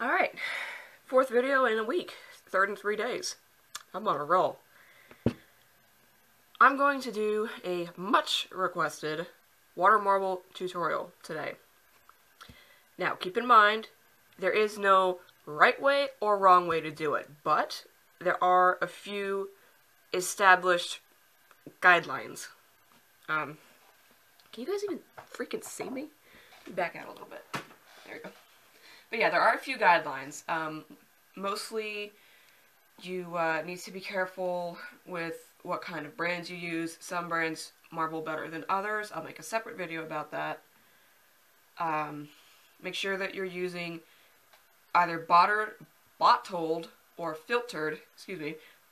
Alright, fourth video in a week, third in 3 days. I'm on a roll. I'm going to do a much requested water marble tutorial today. Now, keep in mind, there is no right way or wrong way to do it, but there are a few established guidelines. Can you guys even freaking see me? Back out a little bit. There we go. But yeah, there are a few guidelines. Mostly, you need to be careful with what kind of brands you use. Some brands marble better than others. I'll make a separate video about that. Make sure that you're using either bottled or filtered,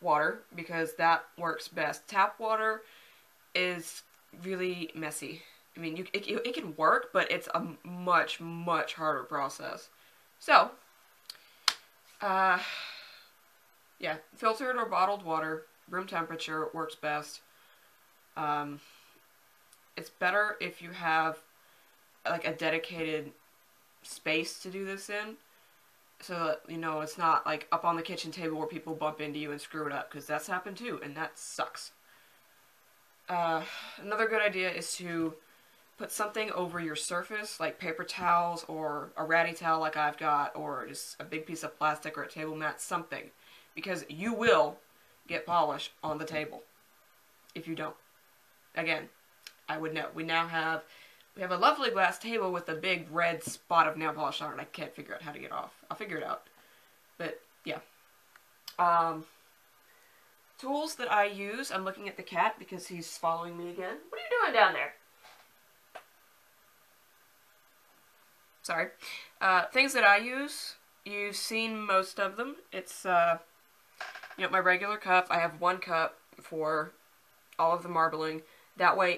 water, because that works best. Tap water is really messy. I mean, it can work, but it's a much, much harder process. So, yeah, filtered or bottled water, room temperature, works best. It's better if you have, like, a dedicated space to do this in, so that, you know, it's not, like, up on the kitchen table where people bump into you and screw it up, because that's happened too, and that sucks. Another good idea is to put something over your surface, like paper towels or a ratty towel like I've got, or just a big piece of plastic or a table mat, something. Because you will get polish on the table if you don't. Again, I would know. We have a lovely glass table with a big red spot of nail polish on it. I can't figure out how to get off. I'll figure it out. But, yeah. Tools that I use, I'm looking at the cat because he's following me again. What are you doing down there? Sorry. Things that I use, you've seen most of them. It's, you know, my regular cup. I have one cup for all of the marbling. That way,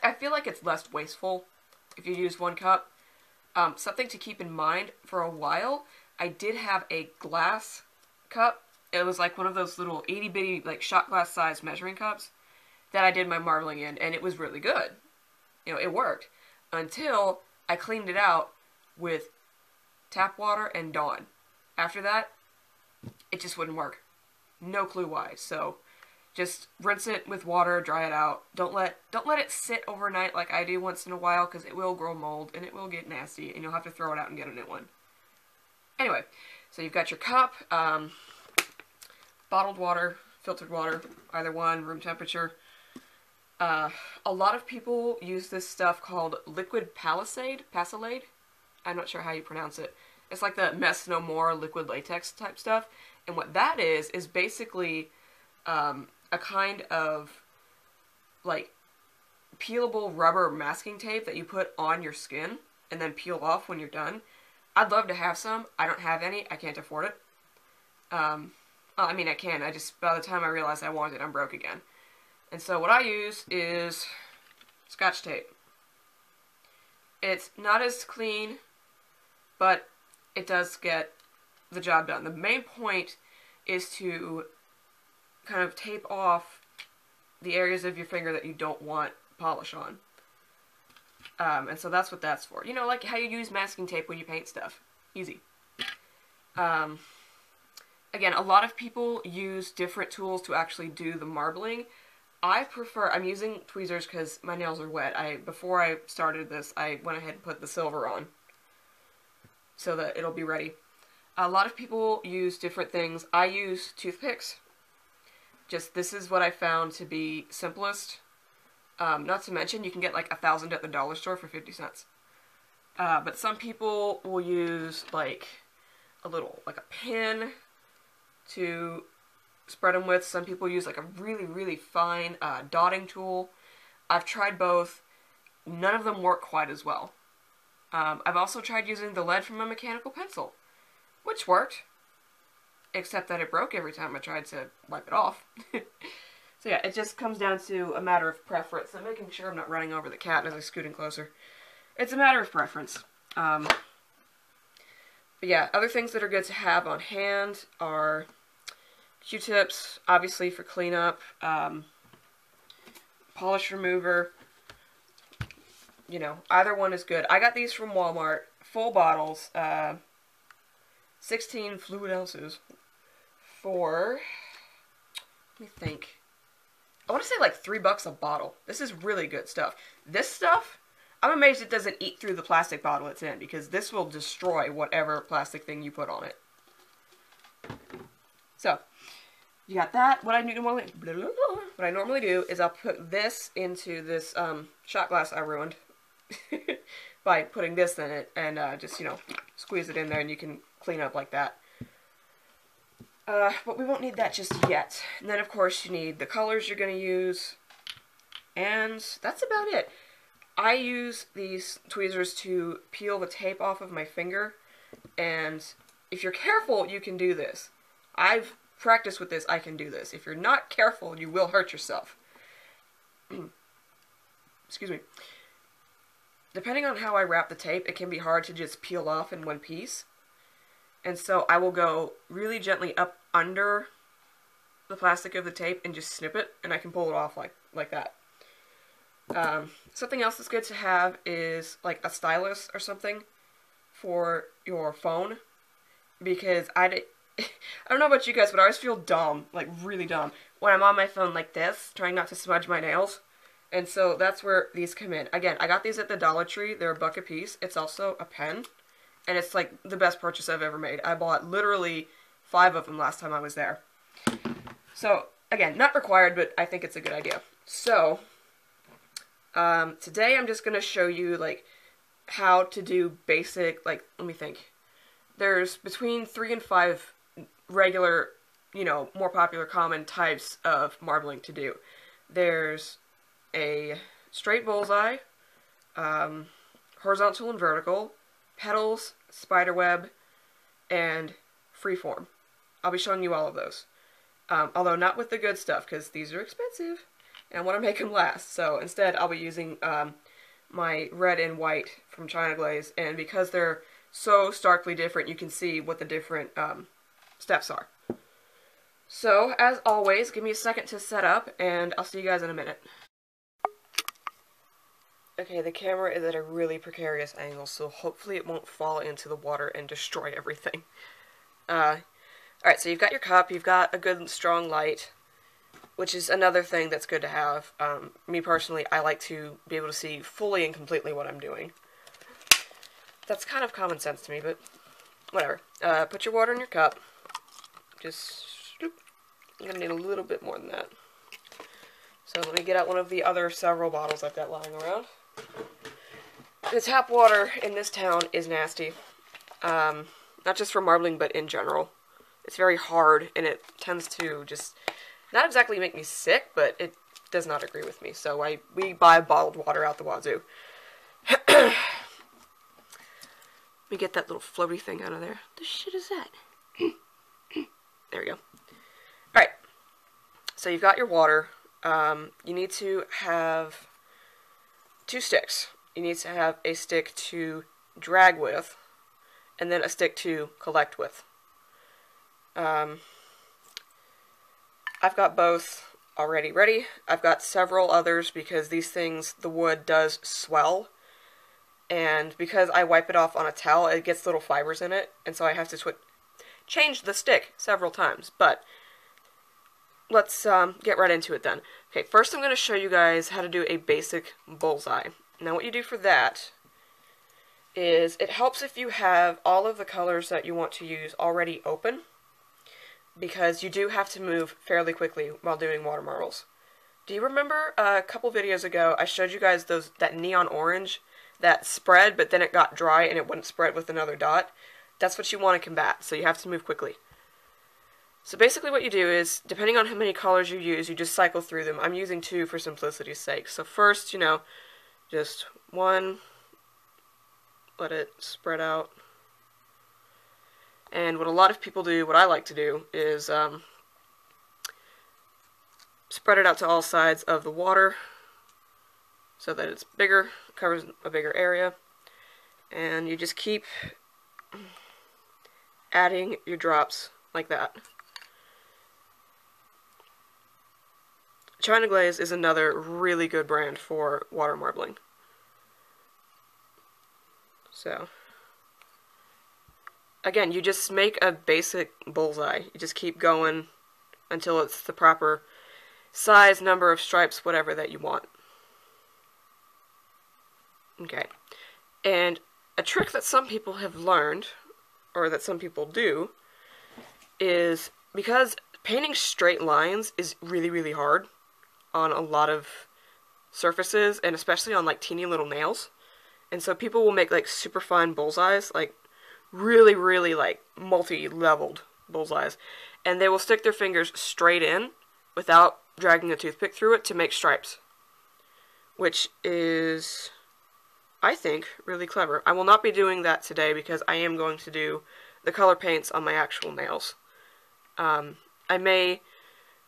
I feel like it's less wasteful if you use one cup. Something to keep in mind, for a while, I did have a glass cup. It was like one of those little itty-bitty, like, shot glass size measuring cups that I did my marbling in, and it was really good. You know, it worked. Until I cleaned it out with tap water and Dawn. After that, it just wouldn't work. No clue why. So, just rinse it with water, dry it out. Don't let it sit overnight like I do once in a while, because it will grow mold, and it will get nasty, and you'll have to throw it out and get a new one. Anyway, so you've got your cup, bottled water, filtered water, either one, room temperature. A lot of people use this stuff called liquid Palisade. I'm not sure how you pronounce it. It's like the Mess No More liquid latex type stuff. And what that is basically a kind of, like, peelable rubber masking tape that you put on your skin and then peel off when you're done. I'd love to have some. I don't have any. I can't afford it. I mean, I can. I just, by the time I realize I want it, I'm broke again. And so what I use is Scotch tape. It's not as clean, but it does get the job done. The main point is to kind of tape off the areas of your finger that you don't want polish on. And so that's what that's for. You know, like how you use masking tape when you paint stuff. Easy. Again, a lot of people use different tools to actually do the marbling. I'm using tweezers because my nails are wet. Before I started this, I went ahead and put the silver on so that it'll be ready. A lot of people use different things. I use toothpicks. This is what I found to be simplest. Not to mention, you can get like 1,000 at the dollar store for 50 cents. But some people will use like a pin to spread them with. Some people use like a really, really fine dotting tool. I've tried both. None of them work quite as well. I've also tried using the lead from a mechanical pencil, which worked, except that it broke every time I tried to wipe it off. So yeah, it just comes down to a matter of preference. I'm making sure I'm not running over the cat as I scoot in closer. It's a matter of preference. But yeah, other things that are good to have on hand are Q-tips, obviously for cleanup, polish remover. You know, either one is good. I got these from Walmart, full bottles. 16 fluid ounces for, let me think, I want to say like $3 a bottle. This is really good stuff. This stuff, I'm amazed it doesn't eat through the plastic bottle it's in, because this will destroy whatever plastic thing you put on it. So, you got that. What I normally do is I'll put this into this shot glass I ruined by putting this in it, and just, you know, squeeze it in there and you can clean up like that. But we won't need that just yet. And then, of course, you need the colors you're going to use. And that's about it. I use these tweezers to peel the tape off of my finger. And if you're careful, you can do this. I've practiced with this. I can do this. If you're not careful, you will hurt yourself. Excuse me. Depending on how I wrap the tape, it can be hard to just peel off in one piece. And so I will go really gently up under the plastic of the tape and just snip it, and I can pull it off like that. Something else that's good to have is like a stylus or something for your phone, because I don't know about you guys, but I always feel dumb, like really dumb, when I'm on my phone like this, trying not to smudge my nails. And so that's where these come in. Again, I got these at the Dollar Tree. They're $1 a piece. It's also a pen. And it's like the best purchase I've ever made. I bought literally 5 of them last time I was there. So, again, not required, but I think it's a good idea. So, today I'm just going to show you, like, how to do basic, like, let me think. There's between 3 and 5 regular, you know, more popular common types of marbling to do. There's a straight bullseye, horizontal and vertical, petals, spiderweb, and freeform. I'll be showing you all of those. Although not with the good stuff, because these are expensive, and I want to make them last. So instead, I'll be using my red and white from China Glaze, and because they're so starkly different, you can see what the different steps are. So, as always, give me a second to set up, and I'll see you guys in a minute. Okay, the camera is at a really precarious angle, so hopefully it won't fall into the water and destroy everything. Alright, so you've got your cup, you've got a good strong light, which is another thing that's good to have. Me personally, I like to be able to see fully and completely what I'm doing. That's kind of common sense to me, but whatever. Put your water in your cup. Just, I'm going to need a little bit more than that. So let me get out one of the other several bottles I've got lying around. The tap water in this town is nasty. Not just for marbling, but in general. It's very hard, and it tends to just not exactly make me sick, but it does not agree with me. So we buy bottled water out the wazoo. Let me get that little floaty thing out of there. The shit is that? There we go. Alright. So you've got your water. You need to have 2 sticks. You need to have a stick to drag with, and then a stick to collect with. I've got both already ready. I've got several others because these things, the wood does swell, and because I wipe it off on a towel, it gets little fibers in it, and so I have to change the stick several times, but let's get right into it then. Okay, first I'm going to show you guys how to do a basic bullseye. Now what you do for that is it helps if you have all of the colors that you want to use already open, because you do have to move fairly quickly while doing water marbles. Do you remember a couple videos ago I showed you guys that neon orange that spread but then it got dry and it wouldn't spread with another dot? That's what you want to combat, so you have to move quickly. So basically what you do is, depending on how many colors you use, you just cycle through them. I'm using 2 for simplicity's sake. So first, you know, just 1, let it spread out. And what a lot of people do, what I like to do, is spread it out to all sides of the water so that it's bigger, covers a bigger area. And you just keep adding your drops like that. China Glaze is another really good brand for water marbling. So, again, you just make a basic bullseye. You just keep going until it's the proper size, number of stripes, whatever that you want. Okay. And a trick that some people have learned, or that some people do, is because painting straight lines is really, really hard on a lot of surfaces, and especially on like teeny little nails. And so people will make like super fine bullseyes, like really, really like multi-leveled bullseyes, and they will stick their fingers straight in without dragging a toothpick through it to make stripes, which is, I think, really clever. I will not be doing that today because I am going to do the color paints on my actual nails. I may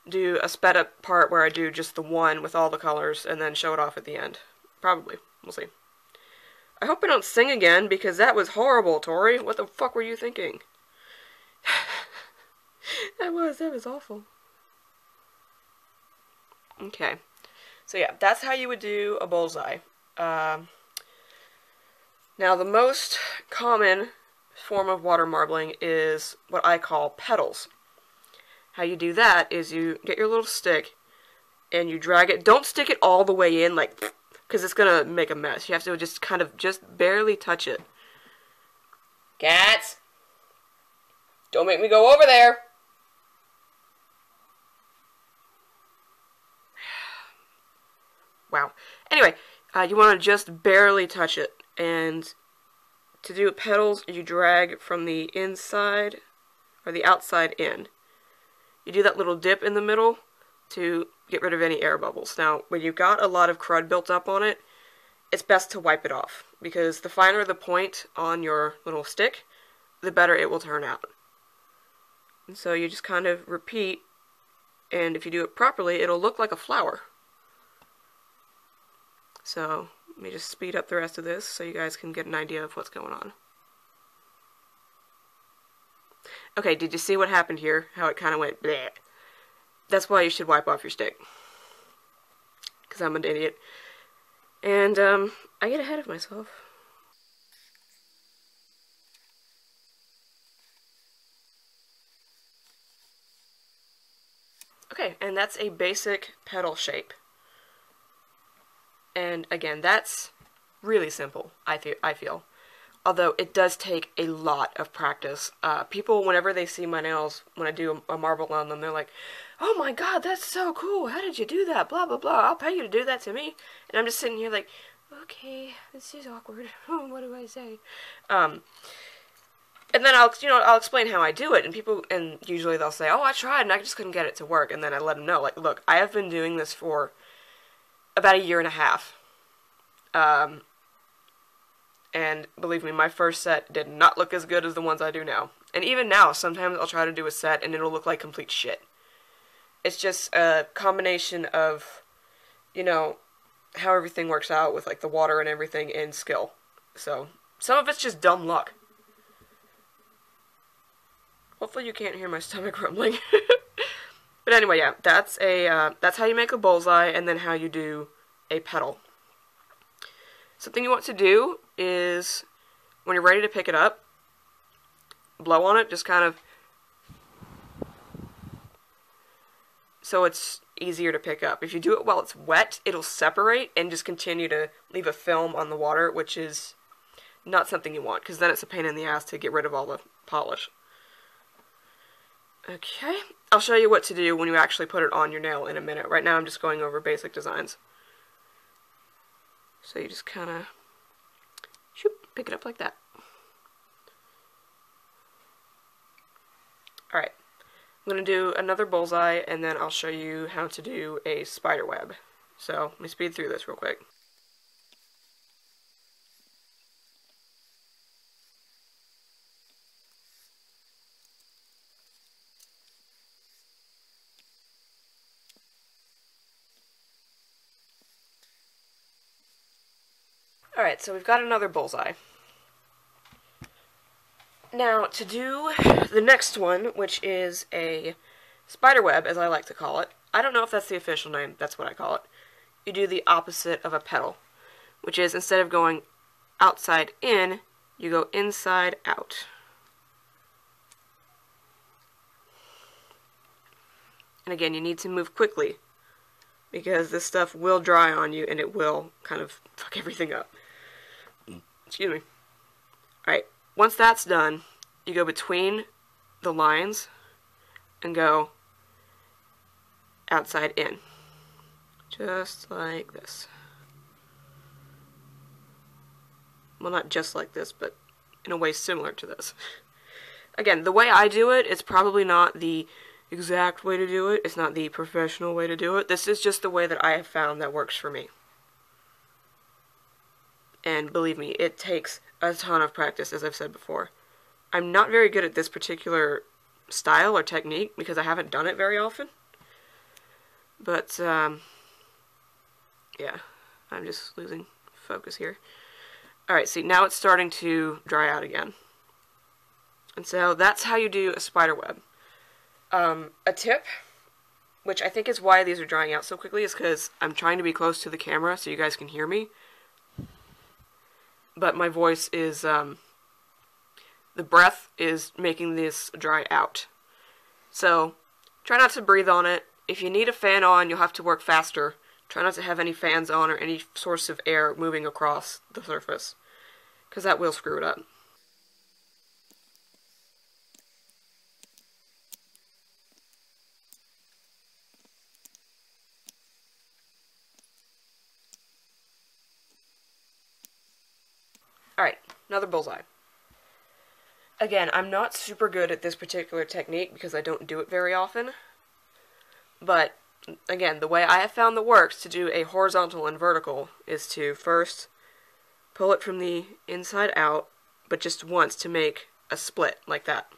do a sped up part where I do just the one with all the colors and then show it off at the end. Probably. We'll see. I hope I don't sing again because that was horrible, Tori. What the fuck were you thinking? That was awful. Okay. So yeah, that's how you would do a bullseye. Now the most common form of water marbling is what I call petals. How you do that is you get your little stick and you drag it. Don't stick it all the way in, like, because it's gonna make a mess. You have to just kind of just barely touch it. Cats! Don't make me go over there! Wow. Anyway, you want to just barely touch it, and to do petals, you drag from the inside, or the outside in. You do that little dip in the middle to get rid of any air bubbles. Now, when you've got a lot of crud built up on it, it's best to wipe it off, because the finer the point on your little stick, the better it will turn out. And so you just kind of repeat, and if you do it properly, it'll look like a flower. So, let me just speed up the rest of this so you guys can get an idea of what's going on. Okay, did you see what happened here? How it kind of went bleh. That's why you should wipe off your stick. Because I'm an idiot. And, I get ahead of myself. Okay, and that's a basic petal shape. And again, that's really simple, I feel. Although it does take a lot of practice. People, whenever they see my nails, when I do a marble on them, they're like, "Oh my god, that's so cool, how did you do that, blah blah blah, I'll pay you to do that to me." And I'm just sitting here like, okay, this is awkward, what do I say? And then I'll explain how I do it, and usually they'll say, "Oh, I tried and I just couldn't get it to work." And then I let them know, like, look, I have been doing this for about 1.5 years. And believe me, my first set did not look as good as the ones I do now. And even now, sometimes I'll try to do a set and it'll look like complete shit. It's just a combination of, how everything works out with, like, the water and everything and skill. So, some of it's just dumb luck. Hopefully you can't hear my stomach rumbling. But anyway, yeah, that's how you make a bullseye and then how you do a petal. Something you want to do is, when you're ready to pick it up, blow on it, just kind of, so it's easier to pick up. If you do it while it's wet, it'll separate and just continue to leave a film on the water, which is not something you want, because then it's a pain in the ass to get rid of all the polish. Okay, I'll show you what to do when you actually put it on your nail in a minute. Right now I'm just going over basic designs. So you just kind of pick it up like that. Alright, I'm going to do another bullseye and then I'll show you how to do a spider web. So let me speed through this real quick. Alright, so we've got another bullseye. Now, to do the next one, which is a spider web, as I like to call it, I don't know if that's the official name, that's what I call it. You do the opposite of a petal, which is instead of going outside in, you go inside out. And again, you need to move quickly because this stuff will dry on you and it will kind of fuck everything up. Excuse me. Alright, once that's done, you go between the lines and go outside in. Just like this. Well, not just like this, but in a way similar to this. Again, the way I do it, it's probably not the exact way to do it. It's not the professional way to do it. This is just the way that I have found that works for me. And believe me, it takes a ton of practice, as I've said before. I'm not very good at this particular style or technique because I haven't done it very often. But, yeah, I'm just losing focus here. Alright, see, now it's starting to dry out again. And so that's how you do a spider web. A tip, which I think is why these are drying out so quickly, is because I'm trying to be close to the camera so you guys can hear me. But my voice is, the breath is making this dry out. So, try not to breathe on it. If you need a fan on, you'll have to work faster. Try not to have any fans on or any source of air moving across the surface, because that will screw it up. Alright, another bullseye. Again, I'm not super good at this particular technique because I don't do it very often. But, again, the way I have found that works to do a horizontal and vertical is to first pull it from the inside out, but just once to make a split, like that.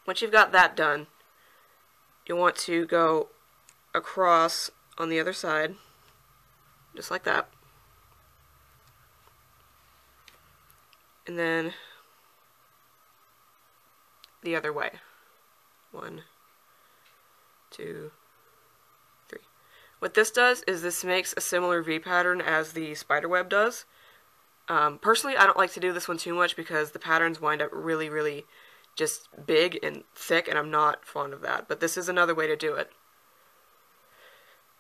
Once you've got that done, you'll want to go across on the other side, just like that. And then the other way. 1, 2, 3. What this does is this makes a similar V pattern as the spider web does. Personally, I don't like to do this one too much because the patterns wind up really, really just big and thick, and I'm not fond of that. But this is another way to do it.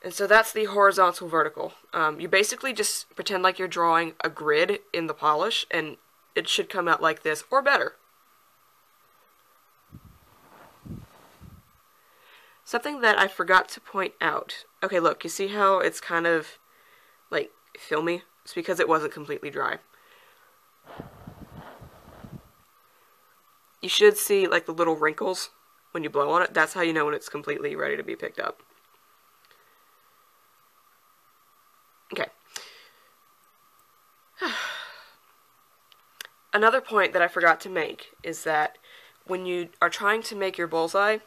And so that's the horizontal vertical. You basically just pretend like you're drawing a grid in the polish, and it should come out like this, or better. Something that I forgot to point out. Okay, look, you see how it's kind of, like, filmy? It's because it wasn't completely dry. You should see, like, the little wrinkles when you blow on it. That's how you know when it's completely ready to be picked up. Okay. Another point that I forgot to make is that when you are trying to make your bullseye,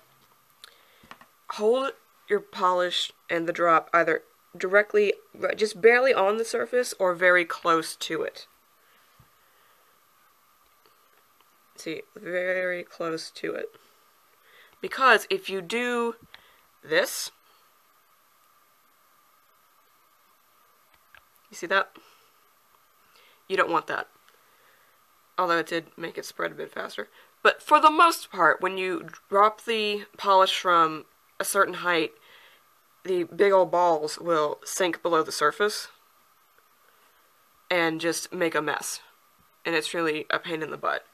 hold your polish and the drop either directly, just barely on the surface, or very close to it. See, very close to it. Because if you do this, you see that? You don't want that. Although it did make it spread a bit faster. But for the most part, when you drop the polish from a certain height, the big old balls will sink below the surface and just make a mess. And it's really a pain in the butt.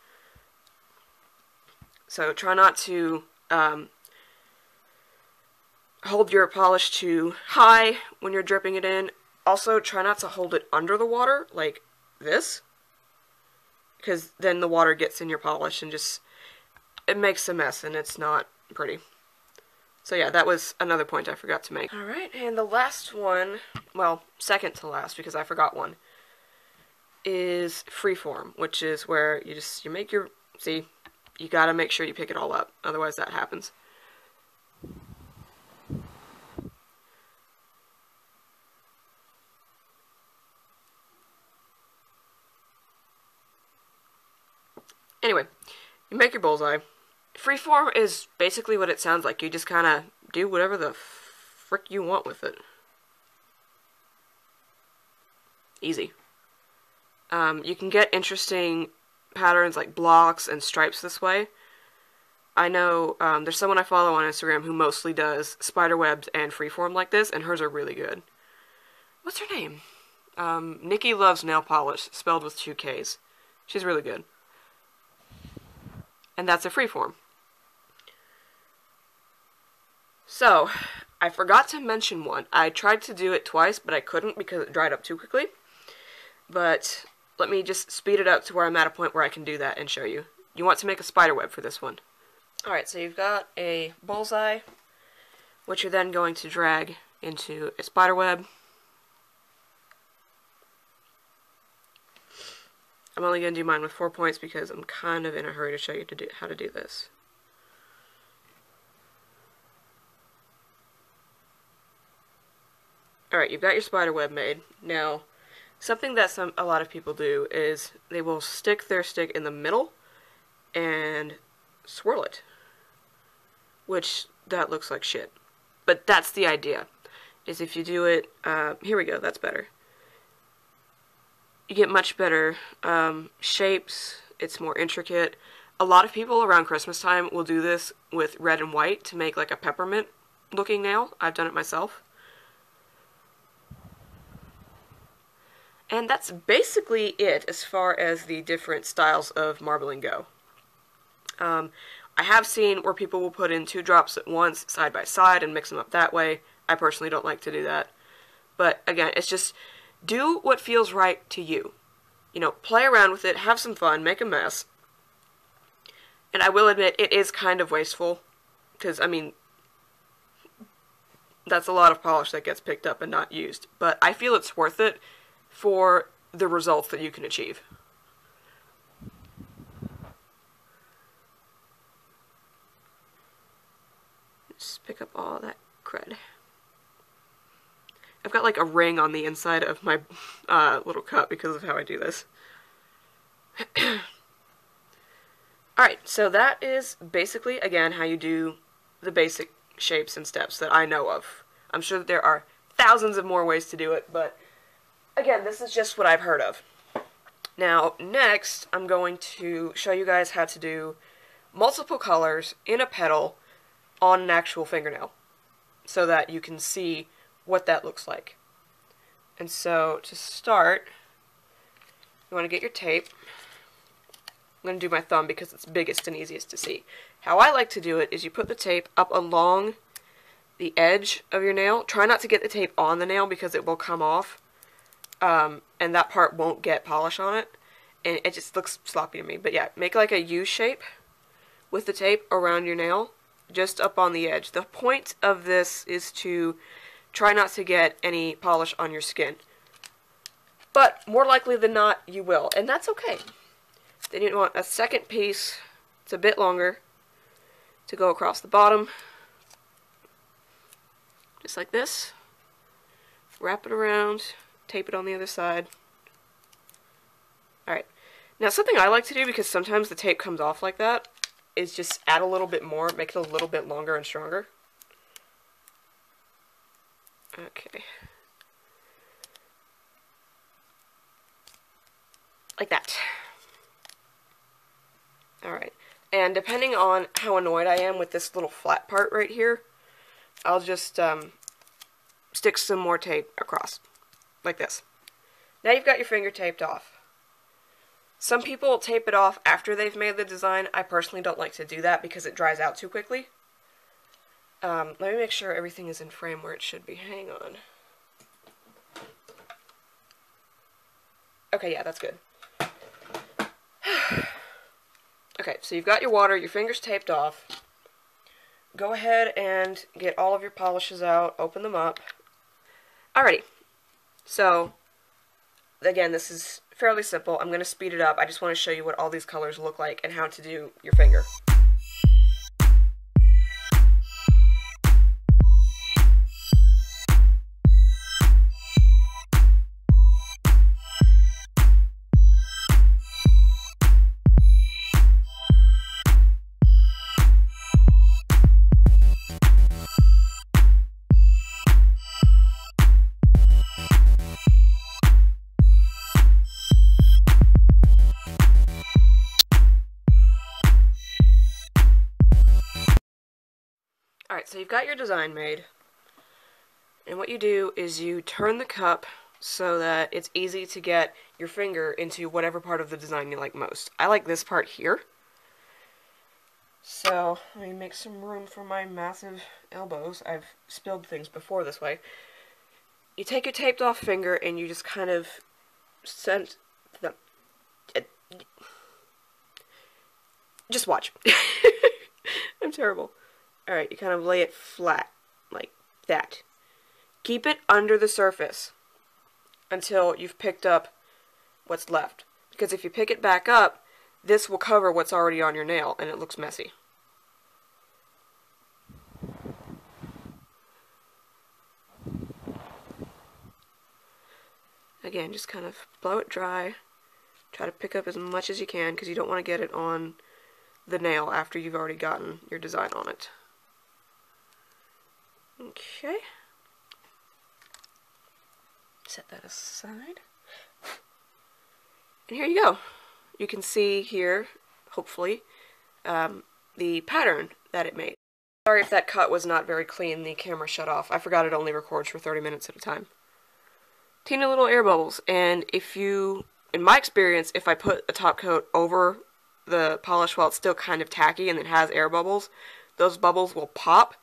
So try not to hold your polish too high when you're dripping it in. Also, try not to hold it under the water, like this, because then the water gets in your polish and just, it makes a mess and it's not pretty. So yeah, that was another point I forgot to make. Alright, and the last one, well, second to last because I forgot one, is freeform, which is where you make your, see, you gotta make sure you pick it all up, otherwise that happens. Anyway, you make your bullseye. Freeform is basically what it sounds like. You just kind of do whatever the frick you want with it. Easy. You can get interesting patterns like blocks and stripes this way. I know there's someone I follow on Instagram who mostly does spider webs and freeform like this, and hers are really good. What's her name? Nikki Loves Nail Polish, spelled with 2 Ks. She's really good. And that's a freeform. So, I forgot to mention one. I tried to do it twice, but I couldn't because it dried up too quickly. But let me just speed it up to where I'm at a point where I can do that and show you. You want to make a spider web for this one. Alright, so you've got a bullseye, which you're then going to drag into a spider web. I'm only going to do mine with 4 points because I'm kind of in a hurry to show you how to do this. Alright, you've got your spider web made. Now, something that a lot of people do is they will stick their stick in the middle and swirl it. Which, that looks like shit. But that's the idea. Is if you do it, here we go, that's better. You get much better shapes, it's more intricate. A lot of people around Christmas time will do this with red and white to make like a peppermint looking nail. I've done it myself. And that's basically it as far as the different styles of marbling go. I have seen where people will put in 2 drops at once, side by side, and mix them up that way. I personally don't like to do that. But again, it's just do what feels right to you. You know, play around with it, have some fun, make a mess. And I will admit, it is kind of wasteful. Because, I mean, that's a lot of polish that gets picked up and not used. But I feel it's worth it for the results that you can achieve. Just pick up all that crud. I've got like a ring on the inside of my little cup because of how I do this. Alright, so that is basically, again, how you do the basic shapes and steps that I know of. I'm sure that there are thousands of more ways to do it, but again, this is just what I've heard of. Now, next, I'm going to show you guys how to do multiple colors in a petal on an actual fingernail, so that you can see what that looks like. And so, to start, you want to get your tape. I'm going to do my thumb because it's biggest and easiest to see. How I like to do it is you put the tape up along the edge of your nail. Try not to get the tape on the nail because it will come off. And that part won't get polish on it. And it just looks sloppy to me. But yeah, make like a U shape with the tape around your nail, just up on the edge. The point of this is to try not to get any polish on your skin. But more likely than not, you will. And that's okay. Then you want a second piece, it's a bit longer, to go across the bottom. Just like this. Wrap it around, tape it on the other side. Alright. Now something I like to do, because sometimes the tape comes off like that, is just add a little bit more, make it a little bit longer and stronger. Okay. Like that. Alright. And depending on how annoyed I am with this little flat part right here, I'll just stick some more tape across. Like this. Now you've got your finger taped off. Some people tape it off after they've made the design. I personally don't like to do that because it dries out too quickly. Let me make sure everything is in frame where it should be. Hang on. Okay, yeah, that's good. Okay, so you've got your water, your fingers taped off. Go ahead and get all of your polishes out, open them up. Alrighty. So, again, this is fairly simple. I'm going to speed it up. I just want to show you what all these colors look like and how to do your finger. Alright, so you've got your design made. And what you do is you turn the cup so that it's easy to get your finger into whatever part of the design you like most. I like this part here. So, let me make some room for my massive elbows. I've spilled things before this way. You take your taped off finger and you just kind of send them. Just watch. I'm terrible. Alright, you kind of lay it flat, like that. Keep it under the surface until you've picked up what's left. Because if you pick it back up, this will cover what's already on your nail, and it looks messy. Again, just kind of blow it dry. Try to pick up as much as you can, because you don't want to get it on the nail after you've already gotten your design on it. Okay. Set that aside. And here you go. You can see here, hopefully, the pattern that it made. Sorry if that cut was not very clean, the camera shut off. I forgot it only records for 30 minutes at a time. Teeny little air bubbles, and if you, in my experience, if I put a top coat over the polish while it's still kind of tacky and it has air bubbles, those bubbles will pop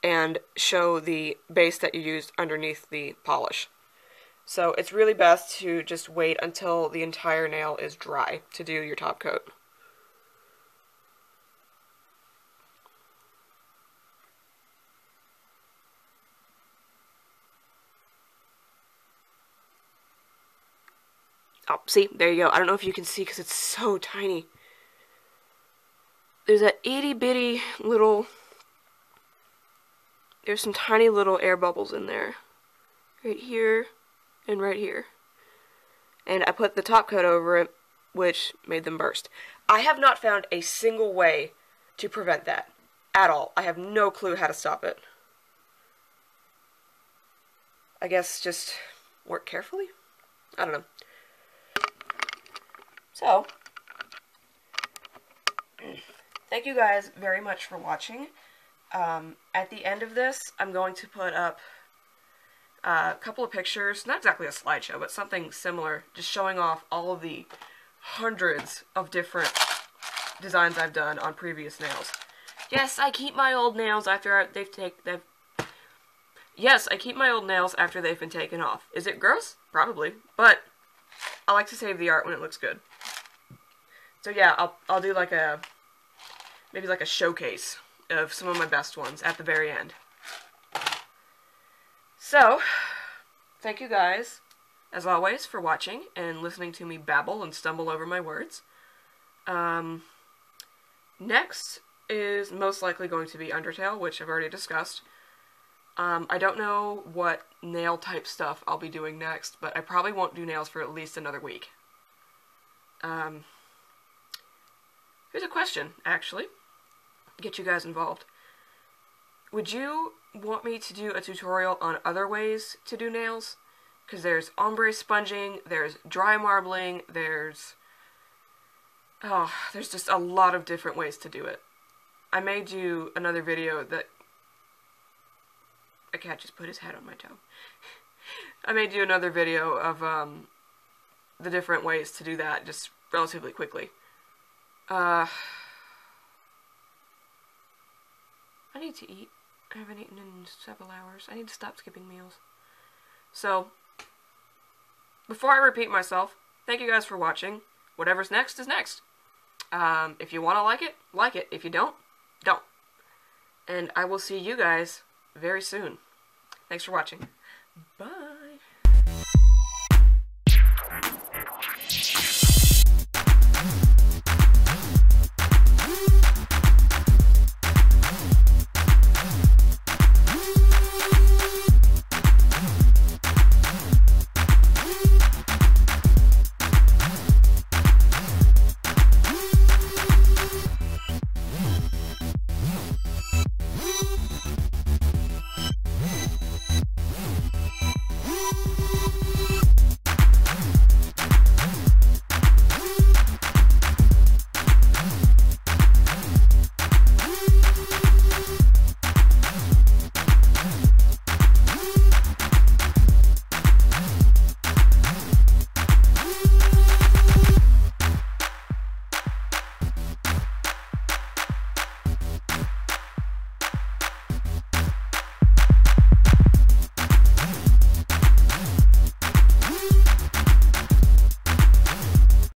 and show the base that you used underneath the polish. So it's really best to just wait until the entire nail is dry to do your top coat. Oh, see, there you go. I don't know if you can see because it's so tiny. There's that itty bitty little, there's some tiny little air bubbles in there. Right here and right here. And I put the top coat over it, which made them burst. I have not found a single way to prevent that at all. I have no clue how to stop it. I guess just work carefully? I don't know. So, thank you guys very much for watching. At the end of this, I'm going to put up a couple of pictures, not exactly a slideshow, but something similar, just showing off all of the hundreds of different designs I've done on previous nails. Yes, I keep my old nails after Yes, I keep my old nails after they've been taken off. Is it gross? Probably, but I like to save the art when it looks good. So yeah, I'll do like maybe like a showcase of some of my best ones at the very end. So, thank you guys, as always, for watching and listening to me babble and stumble over my words. Next is most likely going to be Undertale, which I've already discussed. I don't know what nail type stuff I'll be doing next, but I probably won't do nails for at least another week. Here's a question, actually, get you guys involved. Would you want me to do a tutorial on other ways to do nails? Because there's ombre sponging, there's dry marbling, there's just a lot of different ways to do it. I may do another video that... A cat just put his head on my toe. I may do another video of the different ways to do that just relatively quickly. I need to eat. I haven't eaten in several hours. I need to stop skipping meals. So, before I repeat myself, thank you guys for watching. Whatever's next is next. If you want to like it, like it. If you don't, don't. And I will see you guys very soon. Thanks for watching. Bye.